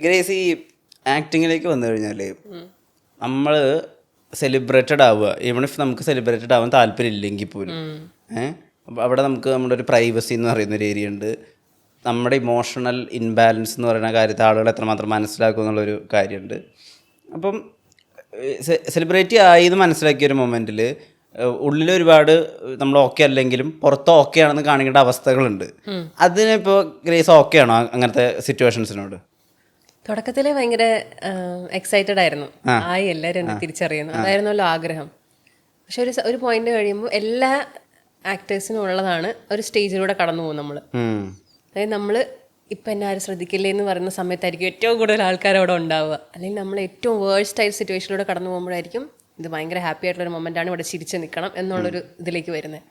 Grace ഈ ആക്ടിങ്ങിലേക്ക് വന്നു കഴിഞ്ഞാൽ നമ്മൾ സെലിബ്രേറ്റഡ് ആവുക, ഈവൺ ഇഫ് നമുക്ക് സെലിബ്രേറ്റഡ് ആവാൻ താല്പര്യം ഇല്ലെങ്കിൽ പോലും അവിടെ നമുക്ക് നമ്മുടെ ഒരു പ്രൈവസി എന്ന് പറയുന്നൊരു ഏരിയ ഉണ്ട്. നമ്മുടെ ഇമോഷണൽ ഇൻബാലൻസ് എന്ന് പറയുന്ന കാര്യത്തെ ആളുകൾ എത്രമാത്രം മനസ്സിലാക്കും എന്നുള്ളൊരു കാര്യമുണ്ട്. അപ്പം സെലിബ്രിറ്റി ആയി എന്ന് മനസ്സിലാക്കിയ ഒരു മൊമെൻറ്റിൽ ഉള്ളിലൊരുപാട് നമ്മൾ ഓക്കെ അല്ലെങ്കിലും പുറത്ത് ഓക്കെ ആണെന്ന് കാണിക്കേണ്ട അവസ്ഥകളുണ്ട്. അതിനിപ്പോൾ ഗ്രേസ് ഓക്കെ ആണോ അങ്ങനത്തെ സിറ്റുവേഷൻസിനോട്? തുടക്കത്തിലെ ഭയങ്കര എക്സൈറ്റഡ് ആയിരുന്നു, ആയി എല്ലാവരും എന്നെ തിരിച്ചറിയുന്നു, അതായിരുന്നല്ലോ ആഗ്രഹം. പക്ഷെ ഒരു പോയിന്റ് കഴിയുമ്പോൾ എല്ലാ ആക്ടേഴ്സിനും ഉള്ളതാണ് ഒരു സ്റ്റേജിലൂടെ കടന്നു പോകും നമ്മൾ. അതായത് നമ്മൾ ഇപ്പം എന്നെ ആരും ശ്രദ്ധിക്കില്ലേ എന്ന് പറയുന്ന സമയത്തായിരിക്കും ഏറ്റവും കൂടുതൽ ആൾക്കാർ അവിടെ ഉണ്ടാവുക. അല്ലെങ്കിൽ നമ്മൾ ഏറ്റവും വേഴ്സ്റ്റ് ആയിട്ട് സിറ്റുവേഷനിലൂടെ കടന്നു പോകുമ്പോഴായിരിക്കും ഇത് ഭയങ്കര ഹാപ്പി ആയിട്ടുള്ളൊരു മൊമെൻ്റാണ്, ഇവിടെ ചിരിച്ച് നിൽക്കണം എന്നുള്ളൊരു ഇതിലേക്ക് വരുന്നത്.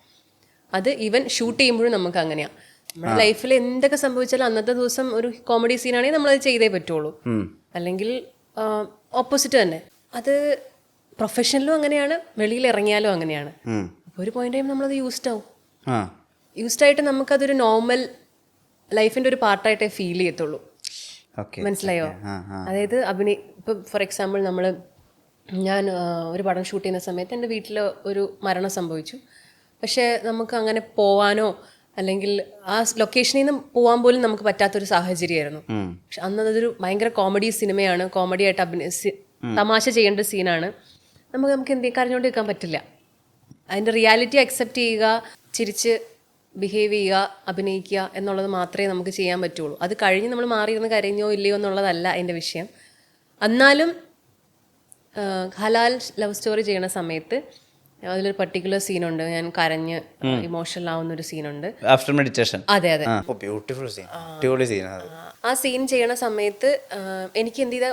അത് ഈവൻ ഷൂട്ട് ചെയ്യുമ്പോഴും നമുക്ക് അങ്ങനെയാണ്. നമ്മുടെ ലൈഫിൽ എന്തൊക്കെ സംഭവിച്ചാലും അന്നത്തെ ദിവസം ഒരു കോമഡി സീനാണെങ്കിൽ നമ്മളത് ചെയ്തേ പറ്റുള്ളൂ. അല്ലെങ്കിൽ ഓപ്പോസിറ്റ് തന്നെ. അത് പ്രൊഫഷനിലും അങ്ങനെയാണ്, വെളിയിൽ ഇറങ്ങിയാലും അങ്ങനെയാണ്. അപ്പോൾ ഒരു പോയിന്റ് കഴിയുമ്പോൾ നമ്മളത് യൂസ്ഡ് ആയിട്ട് നമുക്കതൊരു നോർമൽ ലൈഫിൻ്റെ ഒരു പാർട്ടായിട്ടേ ഫീൽ ചെയ്യത്തുള്ളൂ. മനസ്സിലായോ? അതായത് ഇപ്പം ഫോർ എക്സാമ്പിൾ ഞാൻ ഒരു പടം ഷൂട്ട് ചെയ്യുന്ന സമയത്ത് എൻ്റെ വീട്ടിൽ ഒരു മരണം സംഭവിച്ചു. പക്ഷേ നമുക്ക് അങ്ങനെ പോവാനോ അല്ലെങ്കിൽ ആ ലൊക്കേഷനിൽ നിന്ന് പോകാൻ പോലും നമുക്ക് പറ്റാത്തൊരു സാഹചര്യമായിരുന്നു. പക്ഷെ അതൊരു ഭയങ്കര കോമഡി സിനിമയാണ്, കോമഡിയായിട്ട് തമാശ ചെയ്യേണ്ട സീനാണ്. നമുക്ക് കരഞ്ഞുകൊണ്ട് നിൽക്കാൻ പറ്റില്ല. അതിൻ്റെ റിയാലിറ്റി അക്സെപ്റ്റ് ചെയ്യുക, ചിരിച്ച് ബിഹേവ് ചെയ്യുക, അഭിനയിക്കുക എന്നുള്ളത് മാത്രമേ നമുക്ക് ചെയ്യാൻ പറ്റുള്ളൂ. അത് കഴിഞ്ഞ് നമ്മൾ മാറിയിരുന്ന് കരഞ്ഞോ ഇല്ലയോ എന്നുള്ളതല്ല അതിൻ്റെ വിഷയം. എന്നാലും ഹലാൽ ലവ് സ്റ്റോറി ചെയ്യണ സമയത്ത് അതിലൊരു പർട്ടിക്കുലർ സീനുണ്ട്, ഞാൻ കരഞ്ഞ് ഇമോഷണൽ ആവുന്ന ഒരു സീനുണ്ട്. After meditation. അതെ അതെ, ബ്യൂട്ടിഫുൾ സീൻ, അടിപൊളി സീൻ. ആ സീൻ ചെയ്യണ സമയത്ത് എനിക്ക് എന്ത് ചെയ്ത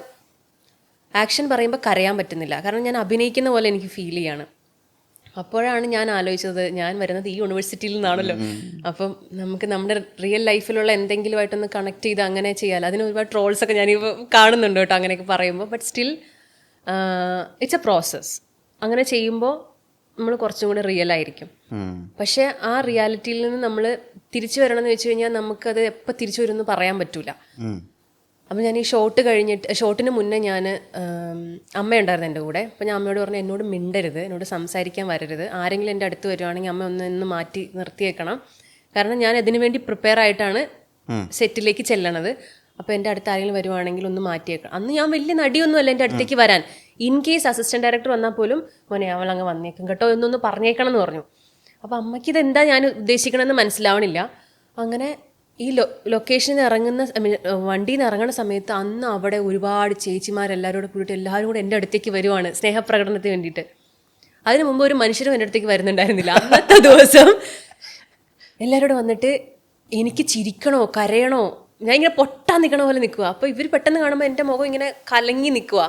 ആക്ഷൻ പറയുമ്പോൾ കരയാൻ പറ്റുന്നില്ല, കാരണം ഞാൻ അഭിനയിക്കുന്ന പോലെ എനിക്ക് ഫീൽ ചെയ്യാണ്. അപ്പോഴാണ് ഞാൻ ആലോചിച്ചത്, ഞാൻ വരുന്നത് ഈ യൂണിവേഴ്സിറ്റിയിൽ നിന്നാണല്ലോ, അപ്പം നമുക്ക് നമ്മുടെ റിയൽ ലൈഫിലുള്ള എന്തെങ്കിലുമായിട്ടൊന്ന് കണക്ട് ചെയ്ത് അങ്ങനെ ചെയ്യാമല്ലോ. അതിന് ഒരുപാട് ട്രോൾസൊക്കെ ഞാനിപ്പോൾ കാണുന്നുണ്ട് കേട്ടോ അങ്ങനെയൊക്കെ പറയുമ്പോൾ. But still it's A process. അങ്ങനെ ചെയ്യുമ്പോൾ നമ്മൾ കുറച്ചും കൂടെ റിയൽ ആയിരിക്കും. പക്ഷേ ആ റിയാലിറ്റിയിൽ നിന്ന് നമ്മൾ തിരിച്ചു വരണമെന്ന് വെച്ച് കഴിഞ്ഞാൽ നമുക്കത് എപ്പോൾ തിരിച്ചു വരുമെന്ന് പറയാൻ പറ്റൂല. അപ്പം ഞാൻ ഈ ഷോട്ടിന് മുന്നേ ഞാൻ അമ്മയുണ്ടായിരുന്നു എൻ്റെ കൂടെ. അപ്പോൾ ഞാൻ അമ്മയോട് പറഞ്ഞു, എന്നോട് മിണ്ടരുത്, എന്നോട് സംസാരിക്കാൻ വരരുത്, ആരെങ്കിലും എൻ്റെ അടുത്ത് വരുവാണെങ്കിൽ അമ്മ ഒന്ന് മാറ്റി നിർത്തിയേക്കണം, കാരണം ഞാൻ അതിനു വേണ്ടി പ്രിപ്പയർ ആയിട്ടാണ് സെറ്റിലേക്ക് ചെല്ലണത്. അപ്പോൾ എൻ്റെ അടുത്ത് ആരെങ്കിലും വരുവാണെങ്കിൽ ഒന്ന് മാറ്റിയേക്കണം. അന്ന് ഞാൻ വലിയ നടിയൊന്നുമല്ല എൻ്റെ അടുത്തേക്ക് വരാൻ. ഇൻ കേസ് അസിസ്റ്റന്റ് ഡയറക്ടർ വന്നാൽ പോലും മോനെ അവളങ്ങ് വന്നേക്കും കേട്ടോ എന്നൊന്ന് പറഞ്ഞേക്കണം എന്ന് പറഞ്ഞു. അപ്പോൾ അമ്മയ്ക്ക് ഇതെന്താ ഞാൻ ഉദ്ദേശിക്കണമെന്ന് മനസ്സിലാവണില്ല. അങ്ങനെ ഈ ലൊക്കേഷനിൽ നിന്ന് ഇറങ്ങുന്ന വണ്ടിയിൽ നിന്ന് ഇറങ്ങുന്ന സമയത്ത് അന്ന് അവിടെ ഒരുപാട് ചേച്ചിമാരെല്ലാവരും കൂടെ കൂടിയിട്ട് എല്ലാവരും കൂടെ എൻ്റെ അടുത്തേക്ക് വരുവാണ് സ്നേഹപ്രകടനത്തിന് വേണ്ടിയിട്ട്. അതിന് മുമ്പ് ഒരു മനുഷ്യരും എൻ്റെ അടുത്തേക്ക് വരുന്നുണ്ടായിരുന്നില്ല. അന്നത്തെ ദിവസം എല്ലാവരും വന്നിട്ട് എനിക്ക് ചിരിക്കണോ കരയണോ, ഞാൻ ഇങ്ങനെ പൊട്ടാൻ നിൽക്കണ പോലെ നിൽക്കുക. അപ്പോൾ ഇവർ പെട്ടെന്ന് കാണുമ്പോൾ എൻ്റെ മുഖം ഇങ്ങനെ കലങ്ങി നിൽക്കുക.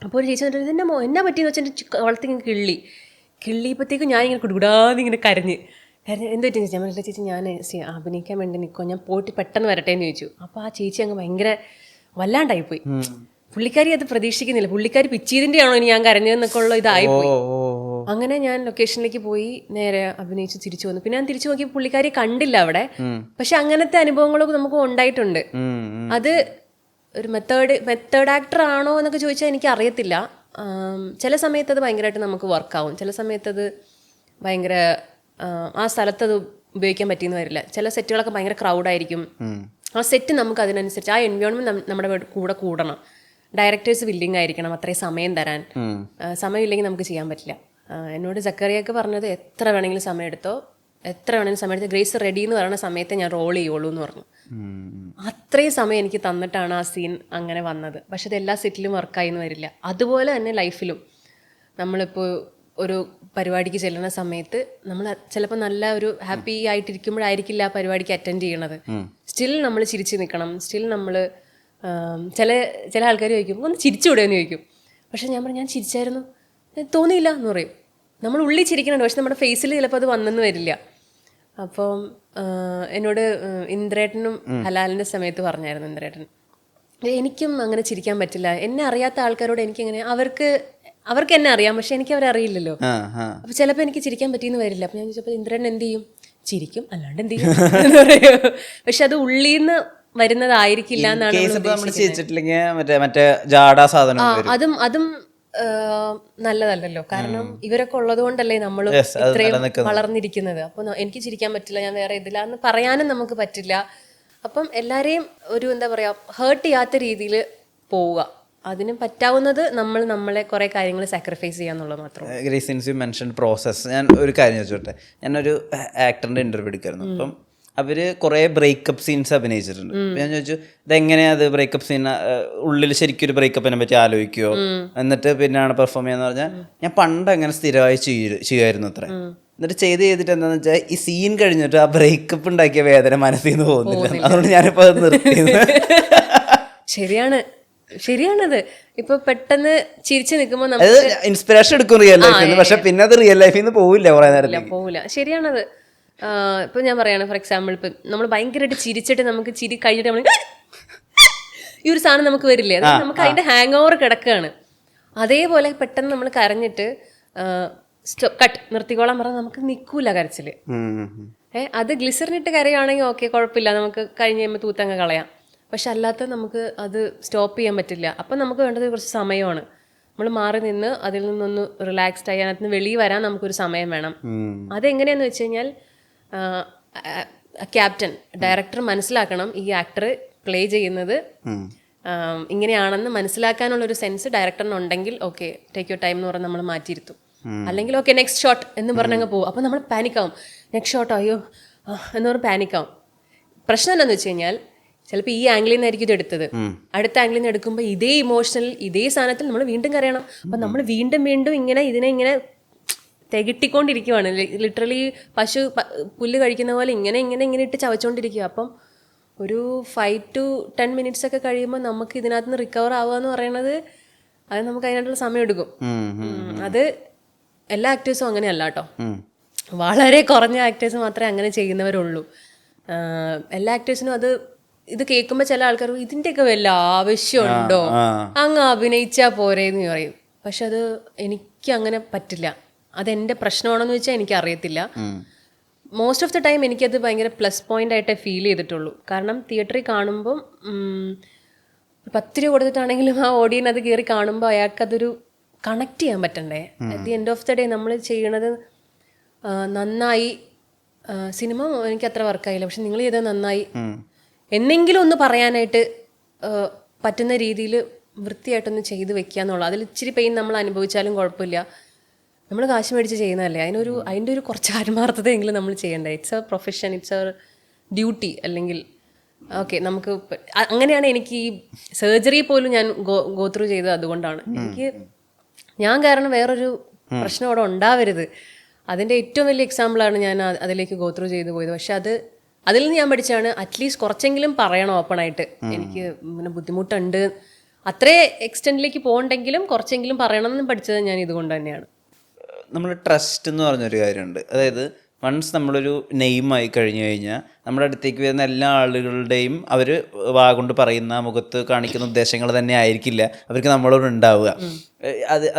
അപ്പോൾ ഒരു ചേച്ചി വന്നിട്ട് എൻ്റെ എന്നാ പറ്റിയെന്ന് വെച്ചാൽ എൻ്റെ വളർത്തിങ്ങനെ കിള്ളിയപ്പോഴത്തേക്കും ഞാൻ ഇങ്ങനെ കുടുകൂടാതെ ഇങ്ങനെ കരഞ്ഞ് എന്ത് പറ്റിയെന്ന് ചോദിച്ചാൽ ഞാൻ ചേച്ചി ഞാൻ അഭിനയിക്കാൻ വേണ്ടി നിൽക്കുമോ, ഞാൻ പോയിട്ട് പെട്ടെന്ന് വരട്ടെ എന്ന് ചോദിച്ചു. അപ്പോൾ ആ ചേച്ചി അങ്ങ് ഭയങ്കര വല്ലാണ്ടായിപ്പോയി. പുള്ളിക്കാരി അത് പ്രതീക്ഷിക്കുന്നില്ല, പുള്ളിക്കാരി പിച്ചീതിൻ്റെ ആണോ ഇനി ഞാൻ കരഞ്ഞതെന്നൊക്കെ ഉള്ള ഇതായിപ്പോയി. അങ്ങനെ ഞാൻ ലൊക്കേഷനിലേക്ക് പോയി നേരെ അഭിനയിച്ച് തിരിച്ചു വന്നു. പിന്നെ ഞാൻ തിരിച്ചു നോക്കി പുള്ളിക്കാരി കണ്ടില്ല അവിടെ. പക്ഷെ അങ്ങനത്തെ അനുഭവങ്ങളൊക്കെ നമുക്ക് ഉണ്ടായിട്ടുണ്ട്. അത് ഒരു മെത്തേഡ് ആക്ടർ ആണോ എന്നൊക്കെ ചോദിച്ചാൽ എനിക്ക് അറിയത്തില്ല. ചില സമയത്ത് അത് ഭയങ്കരമായിട്ട് നമുക്ക് വർക്കാവും, ചില സമയത്ത് അത് ഭയങ്കര ആ സ്ഥലത്ത് അത് ഉപയോഗിക്കാൻ പറ്റിയെന്ന് വരില്ല. ചില സെറ്റുകളൊക്കെ ഭയങ്കര ക്രൗഡായിരിക്കും. ആ സെറ്റ് നമുക്ക് അതിനനുസരിച്ച് ആ എൻവയോൺമെന്റ് നമ്മുടെ കൂടെ കൂടണം. ഡയറക്ടേഴ്സ് വില്ലിങ് ആയിരിക്കണം അത്രയും സമയം തരാൻ. സമയമില്ലെങ്കിൽ നമുക്ക് ചെയ്യാൻ പറ്റില്ല. എന്നോട് സക്കറിയൊക്കെ പറഞ്ഞത് എത്ര വേണമെങ്കിലും സമയം എടുത്തോ, ഗ്രേസ് റെഡി എന്ന് പറയുന്ന സമയത്ത് ഞാൻ റോൾ ചെയ്യുള്ളൂ എന്ന് പറഞ്ഞു. അത്രയും സമയം എനിക്ക് തന്നിട്ടാണ് ആ സീൻ അങ്ങനെ വന്നത്. പക്ഷെ അത് എല്ലാ സെറ്റിലും വർക്കായി എന്ന് വരില്ല. അതുപോലെ തന്നെ ലൈഫിലും നമ്മളിപ്പോൾ ഒരു പരിപാടിക്ക് ചെല്ലുന്ന സമയത്ത് നമ്മൾ ചിലപ്പോൾ നല്ല ഒരു ഹാപ്പി ആയിട്ടിരിക്കുമ്പോഴായിരിക്കില്ല ആ പരിപാടിക്ക് അറ്റൻഡ് ചെയ്യണത്. സ്റ്റിൽ നമ്മൾ ചിരിച്ച് നിൽക്കണം. സ്റ്റിൽ നമ്മൾ ചില ആൾക്കാർ ചോദിക്കും ഒന്ന് ചിരിച്ചുകൂടെയെന്ന് ചോദിക്കും. പക്ഷെ ഞാൻ പറഞ്ഞു ഞാൻ ചിരിച്ചായിരുന്നു, തോന്നിയില്ല എന്ന് പറയും. നമ്മൾ ഉള്ളിൽ ചിരിക്കുന്നുണ്ട്, പക്ഷെ നമ്മുടെ ഫേസിൽ ചിലപ്പോൾ അത് വന്നെന്ന് വരില്ല. അപ്പം എന്നോട് ഇന്ദ്രേട്ടനും ഹലാലിൻ്റെ സമയത്ത് പറഞ്ഞായിരുന്നു ഇന്ദ്രേട്ടൻ, എനിക്കും അങ്ങനെ ചിരിക്കാൻ പറ്റില്ല, എന്നെ അറിയാത്ത ആൾക്കാരോട് എനിക്കങ്ങനെ അവർക്ക് എന്നെ അറിയാം, പക്ഷെ എനിക്ക് അവരെ അറിയില്ലല്ലോ. അപ്പോൾ ചിലപ്പോൾ എനിക്ക് ചിരിക്കാൻ പറ്റിയെന്ന് വരില്ല. അപ്പം ഞാൻ ചോദിച്ചപ്പോൾ ഇന്ദ്രേട്ടൻ എന്ത് ചെയ്യും? ചിരിക്കും, അല്ലാണ്ട് എന്ത് ചെയ്യും എന്ന് പറയും. പക്ഷെ അത് ഉള്ളിൽ നിന്ന് വരുന്നതായിരിക്കില്ല എന്നാണ് കേസ് ഇപ്പൊ നമ്മൾ ചെയ്യിച്ചിട്ടില്ലെങ്കിൽ മറ്റേ ജാടാ സാധനം വരും. അതും നല്ലതല്ലല്ലോ. കാരണം ഇവരൊക്കെ ഉള്ളത് കൊണ്ടല്ലേ നമ്മൾ ഇത്രയും വളർന്നിരിക്കുന്നത്. അപ്പൊ എനിക്ക് ചിരിക്കാൻ പറ്റില്ല, ഞാൻ വേറെ ഇതില്ല എന്ന് പറയാനും നമുക്ക് പറ്റില്ല. അപ്പം എല്ലാരെയും ഒരു എന്താ പറയാ ഹേർട്ട് ചെയ്യാത്ത രീതിയിൽ പോവുക. അതിന് പറ്റാവുന്നത് നമ്മളെ കുറെ കാര്യങ്ങൾ സാക്രിഫൈസ് ചെയ്യാന്നുള്ളത് മാത്രം. സിൻസ് യു മെൻഷൻ പ്രോസസ്, ഞാൻ ഒരു കാര്യം ചോദിച്ചോട്ടെ. ഞാനൊരു ആക്ടറിന്റെ ഇന്റർവ്യൂ എടുക്കായിരുന്നു. അപ്പം അവര് കുറെ ബ്രേക്കപ്പ് സീൻസ് അഭിനയിച്ചിട്ടുണ്ട്. ഞാൻ ചോദിച്ചു ഇതെങ്ങനെയാ അത് ബ്രേക്കപ്പ് സീൻ ഉള്ളിൽ ശരിക്കും ഒരു ബ്രേക്കപ്പിനെ പറ്റി ആലോചിക്കുവോ, എന്നിട്ട് പിന്നെയാണ് പെർഫോം ചെയ്യാന്ന് പറഞ്ഞാൽ ഞാൻ പണ്ട് അങ്ങനെ സ്ഥിരമായി ചെയ്യുമായിരുന്നു അത്ര. എന്നിട്ട് ചെയ്തിട്ട് എന്താണെന്ന് വെച്ചാൽ ഈ സീൻ കഴിഞ്ഞിട്ട് ആ ബ്രേക്കപ്പ് ഉണ്ടാക്കിയ വേദന മനസ്സിൽ നിന്ന് പോകുന്നില്ല. അതുകൊണ്ട് ഞാനിപ്പോൾ അത് നിർത്തിയത്. ശരിയാണത്. ഇപ്പൊ പെട്ടെന്ന് ചിരിച്ചു നിൽക്കുമ്പോൾ ഇൻസ്പിറേഷൻ എടുക്കും റിയൽ ലൈഫിൽ, പക്ഷെ പിന്നെ അത് റിയൽ ലൈഫിൽ നിന്ന് പോവില്ല, കുറെ നേരം പോവില്ല. ശരിയാണത്. ഇപ്പൊ ഞാൻ പറയാണ്, ഫോർ എക്സാമ്പിൾ ഇപ്പൊ നമ്മൾ ഭയങ്കരമായിട്ട് ചിരിച്ചിട്ട് നമുക്ക് ചിരി കഴിഞ്ഞിട്ട് നമ്മൾ ഈ ഒരു സാധനം നമുക്ക് വരില്ലേ, അത് നമുക്ക് അതിന്റെ ഹാങ് ഓവർ കിടക്കുകയാണ്. അതേപോലെ പെട്ടെന്ന് നമ്മൾ കരഞ്ഞിട്ട് കട്ട് നിർത്തിക്കോളാൻ പറഞ്ഞാൽ നമുക്ക് നിൽക്കൂല കരച്ചില്. അത് ഗ്ലിസറിനിട്ട് കരയാണെങ്കിൽ ഓക്കെ കുഴപ്പമില്ല, നമുക്ക് കഴിഞ്ഞ് കഴിയുമ്പോൾ തൂത്തങ്ങ് കളയാം. പക്ഷെ അല്ലാത്ത നമുക്ക് അത് സ്റ്റോപ്പ് ചെയ്യാൻ പറ്റില്ല. അപ്പം നമുക്ക് വേണ്ടത് കുറച്ച് സമയമാണ്. നമ്മൾ മാറി നിന്ന് അതിൽ നിന്നൊന്ന് റിലാക്സ്ഡ് ആയി അതിനകത്ത് നിന്ന് വെളിയിൽ വരാൻ നമുക്കൊരു സമയം വേണം. അതെങ്ങനെയാന്ന് വെച്ച് കഴിഞ്ഞാൽ ക്യാപ്റ്റൻ ഡയറക്ടർ മനസ്സിലാക്കണം ഈ ആക്ടർ പ്ലേ ചെയ്യുന്നത് ഇങ്ങനെയാണെന്ന് മനസ്സിലാക്കാനുള്ളൊരു സെൻസ് ഡയറക്ടറിനുണ്ടെങ്കിൽ ഓക്കെ ടേക്ക് യുവർ ടൈം എന്ന് പറഞ്ഞ് നമ്മൾ മാറ്റിയിരുത്തും. അല്ലെങ്കിൽ ഓക്കെ നെക്സ്റ്റ് ഷോട്ട് എന്ന് പറഞ്ഞങ്ങ് പോകും. അപ്പം നമ്മൾ പാനിക്കാവും. നെക്സ്റ്റ് ഷോട്ടോ അയ്യോ എന്ന് പറഞ്ഞ് പാനിക്കാവും. പ്രശ്നം എന്താണെന്ന് വെച്ച് കഴിഞ്ഞാൽ ചിലപ്പോൾ ഈ ആംഗിളിൽ നിന്നായിരിക്കും ഇത് എടുത്തത്, അടുത്ത ആംഗിളിൽ നിന്ന് എടുക്കുമ്പോൾ ഇതേ ഇമോഷണൽ ഇതേ സാധനത്തിൽ നമ്മൾ വീണ്ടും കരയണം. അപ്പം നമ്മൾ വീണ്ടും ഇതിനെ ഇങ്ങനെ തികട്ടിക്കൊണ്ടിരിക്കുവാണ്. ലിറ്ററലി പശു പുല്ല് കഴിക്കുന്ന പോലെ ഇങ്ങനെ ഇട്ട് ചവച്ചുകൊണ്ടിരിക്കുക. അപ്പം ഒരു 5 to 10 minutes ഒക്കെ കഴിയുമ്പോൾ നമുക്ക് ഇതിനകത്ത് നിന്ന് റിക്കവർ ആവുക എന്ന് പറയുന്നത് അത് നമുക്ക് അതിനായിട്ടുള്ള സമയം എടുക്കും. അത് എല്ലാ ആക്ടേഴ്സും അങ്ങനെയല്ല കേട്ടോ. വളരെ കുറഞ്ഞ ആക്ടേഴ്സ് മാത്രമേ അങ്ങനെ ചെയ്യുന്നവരുള്ളൂ. എല്ലാ ആക്ടേഴ്സിനും ഇത് കേൾക്കുമ്പോൾ ചില ആൾക്കാർ ഇതിൻ്റെയൊക്കെ വല്ല ആവശ്യമുണ്ടോ, അങ്ങ് അഭിനയിച്ചാൽ പോരേന്ന് പറയും. പക്ഷെ അത് എനിക്ക് അങ്ങനെ പറ്റില്ല. അതെൻ്റെ പ്രശ്നമാണെന്ന് വെച്ചാൽ എനിക്ക് അറിയത്തില്ല. മോസ്റ്റ് ഓഫ് ദ ടൈം എനിക്കത് ഭയങ്കര പ്ലസ് പോയിന്റ് ആയിട്ടേ ഫീൽ ചെയ്തിട്ടുള്ളൂ. കാരണം തിയേറ്ററിൽ കാണുമ്പം 10 രൂപ കൊടുത്തിട്ടാണെങ്കിലും ആ ഓഡിയൻ അത് കയറി കാണുമ്പോൾ അയാൾക്കതൊരു കണക്ട് ചെയ്യാൻ പറ്റണ്ടേ. At the end of the day നമ്മൾ ചെയ്യണത് നന്നായി, സിനിമ എനിക്ക് അത്ര വർക്കായില്ല പക്ഷെ നിങ്ങൾ ചെയ്തത് നന്നായി എന്നെങ്കിലും ഒന്ന് പറയാനായിട്ട് പറ്റുന്ന രീതിയിൽ വൃത്തിയായിട്ടൊന്ന് ചെയ്ത് വെക്കുക എന്നുള്ളത്. അതിൽ ഇച്ചിരി പെയിൻ നമ്മൾ അനുഭവിച്ചാലും കുഴപ്പമില്ല. നമ്മൾ കാശ് മേടിച്ച് ചെയ്യുന്നതല്ലേ, അതിൻ്റെ ഒരു കുറച്ച് ആത്മാർത്ഥതയെങ്കിലും നമ്മൾ ചെയ്യണ്ടേ. It's A profession, it's A duty. അല്ലെങ്കിൽ ഓക്കെ നമുക്ക് അങ്ങനെയാണ് എനിക്ക് ഈ സർജറി പോലും ഞാൻ ഗോ ത്രൂ ചെയ്തത്. അതുകൊണ്ടാണ് ഞാൻ കാരണം വേറൊരു പ്രശ്നം അവിടെ ഉണ്ടാവരുത്. അതിൻ്റെ ഏറ്റവും വലിയ എക്സാമ്പിളാണ് ഞാൻ അതിലേക്ക് ഗോ ത്രൂ ചെയ്തു പോയത്. പക്ഷെ അതിൽ നിന്ന് ഞാൻ പഠിച്ചാണ് അറ്റ്ലീസ്റ്റ് കുറച്ചെങ്കിലും പറയണം ഓപ്പണായിട്ട്. എനിക്ക് പിന്നെ ബുദ്ധിമുട്ടുണ്ട്, അത്രേ എക്സ്റ്റെൻഡിലേക്ക് പോകണ്ടെങ്കിലും കുറച്ചെങ്കിലും പറയണം എന്ന് പഠിച്ചത് ഞാൻ ഇതുകൊണ്ട് തന്നെയാണ്. നമ്മൾ ട്രസ്റ്റ് എന്ന് പറഞ്ഞൊരു കാര്യമുണ്ട്. അതായത് വൺസ് നമ്മളൊരു നെയിമായി കഴിഞ്ഞു കഴിഞ്ഞാൽ നമ്മുടെ അടുത്തേക്ക് വരുന്ന എല്ലാ ആളുകളുടെയും അവർ കൊണ്ട് പറയുന്ന മുഖത്ത് കാണിക്കുന്ന ഉദ്ദേശങ്ങൾ തന്നെ ആയിരിക്കില്ല അവർക്ക് നമ്മളോട് ഉണ്ടാവുക.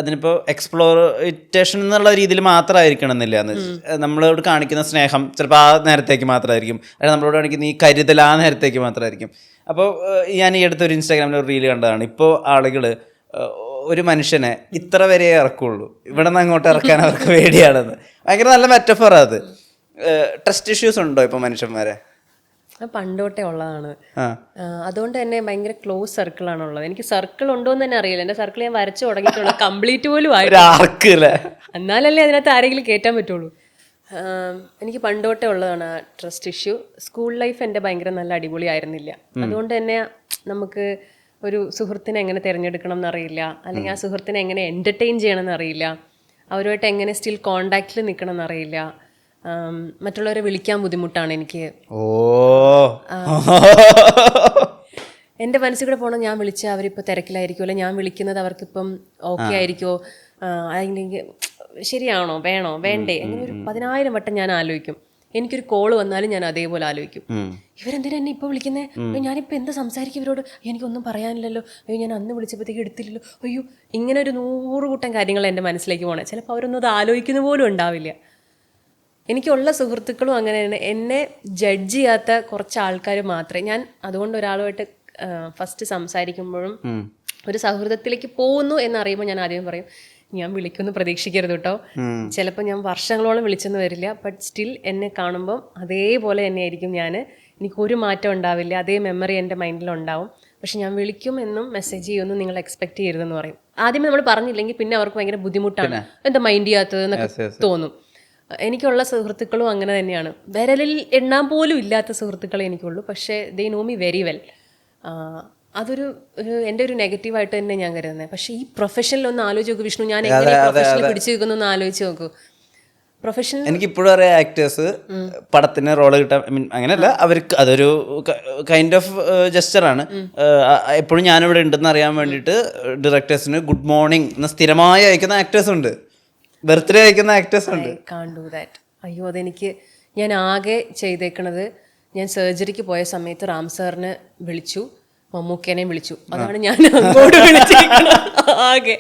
അതിനിപ്പോൾ എക്സ്പ്ലോറേറ്റേഷൻ എന്നുള്ള രീതിയിൽ മാത്രമായിരിക്കണം എന്നില്ല. നമ്മളോട് കാണിക്കുന്ന സ്നേഹം ചിലപ്പോൾ ആ നേരത്തേക്ക് മാത്രമായിരിക്കും, അല്ലെങ്കിൽ നമ്മളോട് കാണിക്കുന്ന ഈ കരുതൽ ആ നേരത്തേക്ക് മാത്രമായിരിക്കും. അപ്പോൾ ഞാൻ ഈ അടുത്തൊരു ഇൻസ്റ്റാഗ്രാമിൽ ഒരു റീൽ കണ്ടതാണ്. ഇപ്പോൾ ആളുകൾ ഒരു മനുഷ്യനെ ഇത്ര വരെ ഇറക്കുള്ളൂ, ഇവിടെ നിന്ന് അങ്ങോട്ട് ഇറക്കാൻ അവർക്ക് പേടിയാണെന്ന്. ഭയങ്കര നല്ല മെറ്റഫറാ അത്. ട്രസ്റ്റ് ഇഷ്യൂസ് ഉണ്ടോ ഇപ്പോൾ മനുഷ്യന്മാരെ? പണ്ടോട്ടേ ഉള്ളതാണ്. അതുകൊണ്ട് തന്നെ ഭയങ്കര ക്ലോസ് സർക്കിളാണുള്ളത്. എനിക്ക് സർക്കിൾ ഉണ്ടോ എന്ന് തന്നെ അറിയില്ല. എൻ്റെ സർക്കിൾ ഞാൻ വരച്ചു തുടങ്ങിയിട്ടുള്ളൂ, കംപ്ലീറ്റ് പോലും ആയിട്ടില്ല. എന്നാലല്ലേ അതിനകത്ത് ആരെങ്കിലും കയറ്റാൻ പറ്റുള്ളൂ. എനിക്ക് പണ്ടോട്ടേ ഉള്ളതാണ് ട്രസ്റ്റ് ഇഷ്യൂ. സ്കൂൾ ലൈഫ് എൻ്റെ ഭയങ്കര നല്ല അടിപൊളി ആയിരുന്നില്ല. അതുകൊണ്ട് തന്നെ നമുക്ക് ഒരു സുഹൃത്തിനെ എങ്ങനെ തിരഞ്ഞെടുക്കണം എന്നറിയില്ല, അല്ലെങ്കിൽ ആ സുഹൃത്തിനെ എങ്ങനെ എൻ്റർടൈൻ ചെയ്യണം എന്നറിയില്ല, അവരുമായിട്ട് എങ്ങനെ സ്റ്റിൽ കോണ്ടാക്റ്റിൽ നിൽക്കണം എന്നറിയില്ല. മറ്റുള്ളവരെ വിളിക്കാൻ ബുദ്ധിമുട്ടാണ് എനിക്ക്. എൻ്റെ മനസ്സിൽ കൂടെ പോകണം, ഞാൻ വിളിച്ചാൽ അവരിപ്പോൾ തിരക്കിലായിരിക്കുമോ, അല്ലെങ്കിൽ ഞാൻ വിളിക്കുന്നത് അവർക്കിപ്പം ഓക്കെ ആയിരിക്കുമോ, അല്ലെങ്കിൽ ശരിയാണോ വേണോ വേണ്ടേ, അങ്ങനെ ഒരു 10,000 വട്ടം ഞാൻ ആലോചിക്കും. എനിക്കൊരു കോള് വന്നാലും ഞാൻ അതേപോലെ ആലോചിക്കും, ഇവരെന്തിനാ എന്നെ ഇപ്പോൾ വിളിക്കുന്നത്, ഞാനിപ്പോൾ എന്താ സംസാരിക്കും ഇവരോട്, എനിക്കൊന്നും പറയാനില്ലല്ലോ, അയ്യോ ഞാൻ അന്ന് വിളിച്ചപ്പോഴത്തേക്ക് എടുത്തില്ലല്ലോ, അയ്യോ ഇങ്ങനെ ഒരു 100 കൂട്ടം കാര്യങ്ങൾ എൻ്റെ മനസ്സിലേക്ക് പോകണേ. ചിലപ്പോൾ അവരൊന്നും അത് ആലോചിക്കുന്ന പോലും ഉണ്ടാവില്ല. എനിക്കുള്ള സുഹൃത്തുക്കളും അങ്ങനെ തന്നെ. എന്നെ ജഡ്ജ് ചെയ്യാത്ത കുറച്ച് ആൾക്കാർ മാത്രമേ ഞാൻ അതുകൊണ്ട് ഒരാളുമായിട്ട് ഫസ്റ്റ് സംസാരിക്കുമ്പോഴും ഒരു സൗഹൃദത്തിലേക്ക് പോകുന്നു എന്നറിയുമ്പോൾ ഞാൻ ആദ്യം പറയും ഞാൻ വിളിക്കുമെന്ന് പ്രതീക്ഷിക്കരുത് കേട്ടോ. ചിലപ്പോൾ ഞാൻ വർഷങ്ങളോളം വിളിച്ചെന്ന് വരില്ല, ബട്ട് സ്റ്റിൽ എന്നെ കാണുമ്പം അതേപോലെ തന്നെയായിരിക്കും ഞാൻ. എനിക്കൊരു മാറ്റം ഉണ്ടാവില്ല, അതേ മെമ്മറി എൻ്റെ മൈൻഡിലുണ്ടാവും. പക്ഷെ ഞാൻ വിളിക്കും എന്നും മെസ്സേജ് ചെയ്യുമെന്നും നിങ്ങൾ എക്സ്പെക്ട് ചെയ്യരുതെന്ന് പറയും. ആദ്യമേ നമ്മൾ പറഞ്ഞില്ലെങ്കിൽ പിന്നെ അവർക്ക് ഭയങ്കര ബുദ്ധിമുട്ടാണ്, എന്താ മൈൻഡ് ചെയ്യാത്തതെന്നൊക്കെ തോന്നും. എനിക്കുള്ള സുഹൃത്തുക്കളും അങ്ങനെ തന്നെയാണ്. വിരലിൽ എണ്ണാൻ പോലും ഇല്ലാത്ത സുഹൃത്തുക്കളെ എനിക്കുള്ളൂ. പക്ഷേ they know me very well. അതൊരു എൻ്റെ ഒരു നെഗറ്റീവായിട്ട് തന്നെ ഞാൻ കരുതുന്നത്. പക്ഷേ ഈ പ്രൊഫഷനിൽ ഒന്ന് ആലോചിച്ച് നോക്കൂ വിഷ്ണു, ഞാൻ എങ്ങനെ പ്രൊഫഷനിൽ പിടിച്ചു നിൽക്കുന്നു എന്ന് ആലോചിച്ച് നോക്കൂ. പ്രൊഫഷണൽ എനിക്കിപ്പോഴും അറിയാം ആക്ടേഴ്സ് പടത്തിന് റോള് കിട്ടാൻ അങ്ങനെയല്ല, അവർക്ക് അതൊരു കൈൻഡ് ഓഫ് ജസ്റ്ററാണ്. എപ്പോഴും ഞാനിവിടെ ഉണ്ടെന്ന് അറിയാൻ വേണ്ടിയിട്ട് ഡയറക്ടേഴ്സിന് ഗുഡ് മോർണിംഗ് എന്ന് സ്ഥിരമായി അയക്കുന്ന ആക്ടേഴ്സ് ഉണ്ട്, ബർത്ത്ഡേ അയക്കുന്ന ആക്ടേഴ്സ് ഉണ്ട്. കാൺ ഡു ദാറ്റ്. അയ്യോ, അതെനിക്ക് ഞാൻ ആകെ ചെയ്തേക്കണത്, ഞാൻ സർജറിക്ക് പോയ സമയത്ത് റാം സാറിനെ വിളിച്ചു, മമ്മൂക്കേനെ വിളിച്ചു. അതാണ് ഞാൻ അങ്ങോട്ട് വിളിച്ചേക്കുന്നത് ആകെ.